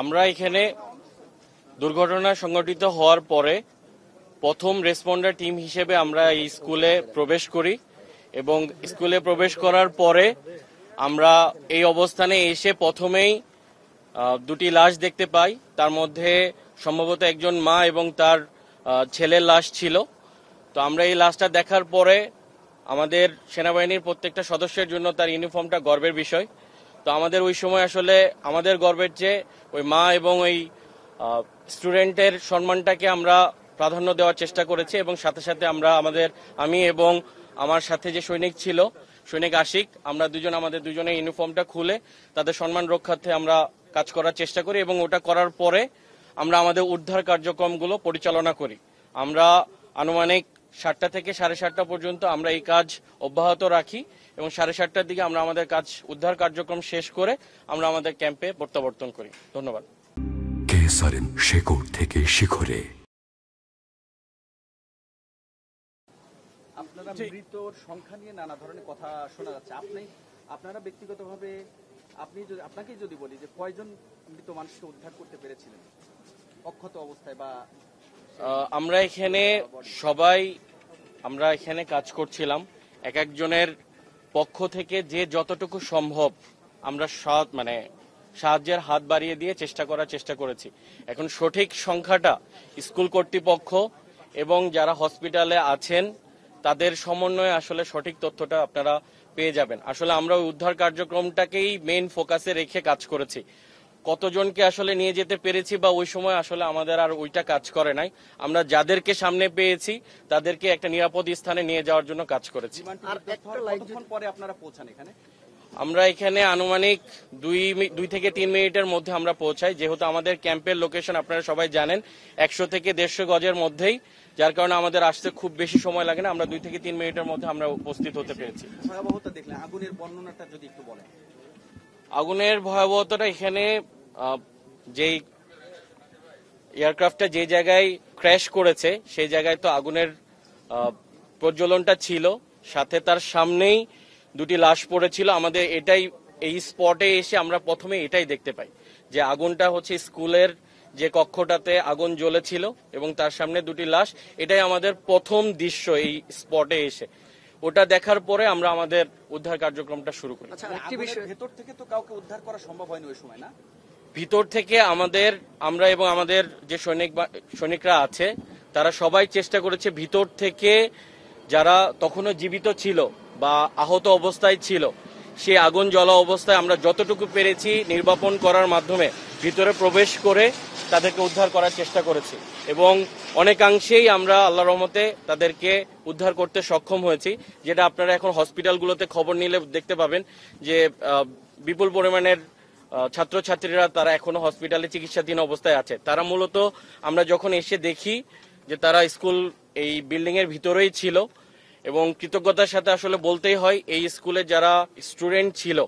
আমরা এখানে দুর্ঘটনা সংঘটিত হওয়ার পরে প্রথম রেসপন্ডার টিম হিসেবে আমরা এই স্কুলে প্রবেশ করি এবং স্কুলে প্রবেশ করার পরে আমরা এই অবস্থানে এসে প্রথমেই দুটি লাশ দেখতে পাই। তার মধ্যে সম্ভবত একজন মা এবং তার ছেলের লাশ ছিল। তো আমরা এই লাশটা দেখার পরে আমাদের সেনাবাহিনীর প্রত্যেকটা সদস্যের জন্য তার ইউনিফর্মটা গর্বের বিষয়। তো আমাদের ওই সময় আসলে আমাদের গর্বের চেয়ে ওই মা এবং ওই স্টুডেন্টের সম্মানটাকে আমরা প্রাধান্য দেওয়ার চেষ্টা করেছি এবং সাথে সাথে আমি এবং আমার সাথে যে সৈনিক ছিল, সৈনিক আশিক, আমরা আমাদের দুজনের ইউনিফর্মটা খুলে তাদের সম্মান রক্ষার্থে আমরা কাজ করার চেষ্টা করি এবং ওটা করার পরে আমরা আমাদের উদ্ধার কার্যক্রমগুলো পরিচালনা করি। আমরা আনুমানিক 7টা থেকে 7:30 পর্যন্ত আমরা এই কাজ অব্যাহত রাখি এবং 7:30টার দিকে আমরা আমাদের উদ্ধার কার্যক্রম শেষ করে আমরা আমাদের ক্যাম্পে প্রত্যাবর্তন করি। ধন্যবাদ। কেএসআরএম শেকড় থেকে শিখরে। আপনারা মৃতর সংখ্যা নিয়ে নানা ধরনের কথা শোনা যাচ্ছে। আপনারা ব্যক্তিগতভাবে আপনাকে যদি বলি যে কয়জন মৃত মানুষকে উদ্ধার করতে পেরেছিলেন অক্ষত অবস্থায় বা আমরা এখানে কাজ করছিলাম। এক একজনের পক্ষ থেকে যে যতটুকু সম্ভব আমরা সাহায্যের হাত বাড়িয়ে দিয়ে চেষ্টা করেছি। এখন সঠিক সংখ্যাটা স্কুল কর্তৃপক্ষ এবং যারা হসপিটালে আছেন তাদের সমন্বয়ে আসলে সঠিক তথ্যটা আপনারা পেয়ে যাবেন। আসলে আমরা ওই উদ্ধার কার্যক্রমটাকেই মেইন ফোকাসে রেখে কাজ করেছি। কতজনকে আসলে নিয়ে যেতে পেরেছি বা ওই সময় আসলে আমাদের আর ওইটা কাজ করে নাই। আমরা যাদেরকে সামনে পেয়েছি তাদেরকে একটা নিরাপদ স্থানে নিয়ে যাওয়ার জন্য কাজ করেছি। আমরা এখানে আনুমানিক 2 থেকে 3 মিনিটের মধ্যে আমরা পৌঁছাই। যেহেতু আমাদের ক্যাম্পের লোকেশন আপনারা সবাই জানেন 100 থেকে 150 গজের মধ্যেই, যার কারণে আমাদের আসতে খুব বেশি সময় লাগে না। আমরা 2 থেকে 3 মিনিটের মধ্যে আমরা উপস্থিত হতে পেরেছি। ভয়াবহতা দেখলেন, আগুনের বর্ণনাটা যদি একটু বলেন। আগুনের ভয়াবহতাটা এখানে যেই এয়ারক্রাফটটা যে জায়গায় ক্র্যাশ করেছে সেই জায়গায় তো আগুনের প্রজ্বলনটা ছিল, সাথে তার সামনেই দুটি লাশ পড়েছিল। আমাদের এই স্পটে এসে আমরা প্রথমে এটাই দেখতে পাই যে আগুনটা হচ্ছে স্কুলের যে কক্ষটাতে আগুন জ্বলেছিল এবং তার সামনে দুটি লাশ। এটাই আমাদের প্রথম দৃশ্য এই স্পটে এসে। ওটা দেখার পরে আমরা আমাদের উদ্ধার কার্যক্রমটা শুরু করি। ভেতর থেকে তো কাউকে উদ্ধার করা সম্ভব হয়নি ওই সময়, না? ভিতর থেকে আমরা এবং আমাদের যে সৈনিকরা আছে তারা সবাই চেষ্টা করেছে ভিতর থেকে যারা তখনও জীবিত ছিল বা আহত অবস্থায় ছিল সেই আগুন জ্বলা অবস্থায় আমরা যতটুকু পেরেছি নির্বাপন করার মাধ্যমে ভিতরে প্রবেশ করে তাদেরকে উদ্ধার করার চেষ্টা করেছি এবং অনেকাংশেই আমরা আল্লাহর রহমতে তাদেরকে উদ্ধার করতে সক্ষম হয়েছি। যেটা আপনারা এখন হসপিটালগুলোতে খবর নিলে দেখতে পাবেন যে বিপুল পরিমাণের ছাত্রছাত্রীরা তারা এখনো হসপিটালে চিকিৎসাধীন অবস্থায় আছে। তারা মূলত আমরা যখন এসে দেখি যে তারা এই বিল্ডিং এর ভিতরেই ছিল এবং কৃতজ্ঞতার সাথে আসলে বলতেই হয় এই স্কুলে যারা স্টুডেন্ট ছিল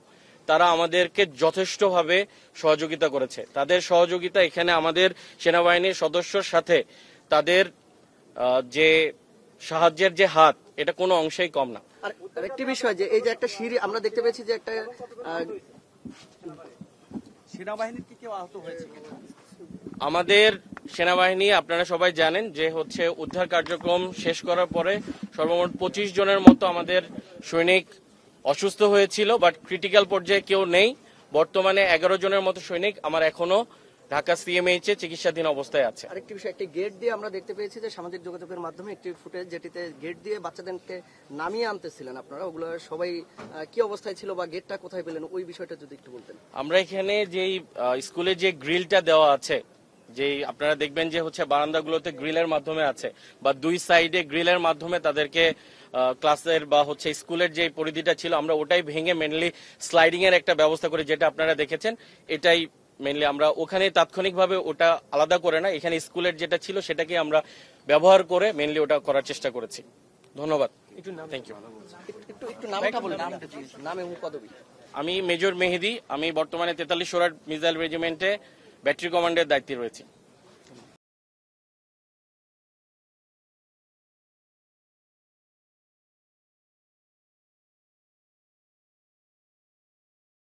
তারা আমাদেরকে যথেষ্টভাবে সহযোগিতা করেছে। তাদের সহযোগিতা এখানে আমাদের সেনাবাহিনীর সদস্যর সাথে তাদের যে সাহায্যের যে হাত, এটা কোনো অংশেই কম না। আর একটি বিষয় যে এই যে একটা সিঁড়ি আমরা দেখতে পেয়েছি যে একটা সেনাবাহিনীর কি কেউ আহত হয়েছে? আমাদের সেনাবাহিনী আপনারা সবাই জানেন যে উদ্ধার কার্যক্রম শেষ করার পরে সর্বমোট 25 জনের মতো আমাদের সৈনিক অসুস্থ হয়েছিল, বাট ক্রিটিক্যাল পর্যায়ে কেউ নেই। বর্তমানে 11 জনের মতো সৈনিক আমার এখনো ঢাকা সিএমএইচ এ চিকিৎসাধীন অবস্থায় আছে। আরেকটি বিষয়, একটি গেট দিয়ে আমরা দেখতে পেয়েছি যে সামাজিক যোগাযোগের মাধ্যমে একটি ফুটেজ যেটিতে গেট দিয়ে বাচ্চাদেরকে নামিয়ে আনতেছিলেন আপনারা, ওগুলো সবাই কি অবস্থায় ছিল বা গেটটা কোথায় পেলেন ওই বিষয়টা যদি একটু বলতেন। আমরা এখানে যেই স্কুলে যে গ্রিলটা দেওয়া আছে, যেই আপনারা দেখবেন যে বারান্দাগুলোতে গ্রিলের মাধ্যমে আছে বা দুই সাইডে গ্রিলের মাধ্যমে তাদেরকে ক্লাসের বা স্কুলের যে পরিধিটা ছিল আমরা ওটাই ভেঙে মেনলি স্লাইডিং এর একটা ব্যবস্থা করি, যেটা আপনারা দেখেছেন। এটাই মেনলি আমরা ওখানে তাৎক্ষণিকভাবে ওটা আলাদা করে না, এখানে স্কুলের যেটা ছিল সেটাকে আমরা ব্যবহার করে মেনলি ওটা করার চেষ্টা করেছি। ধন্যবাদ। Thank you. আমি মেজর মেহেদি। আমি বর্তমানে 43 মিসাইল রেজিমেন্টে ব্যাটারি কমান্ডের দায়িত্বে রয়েছি।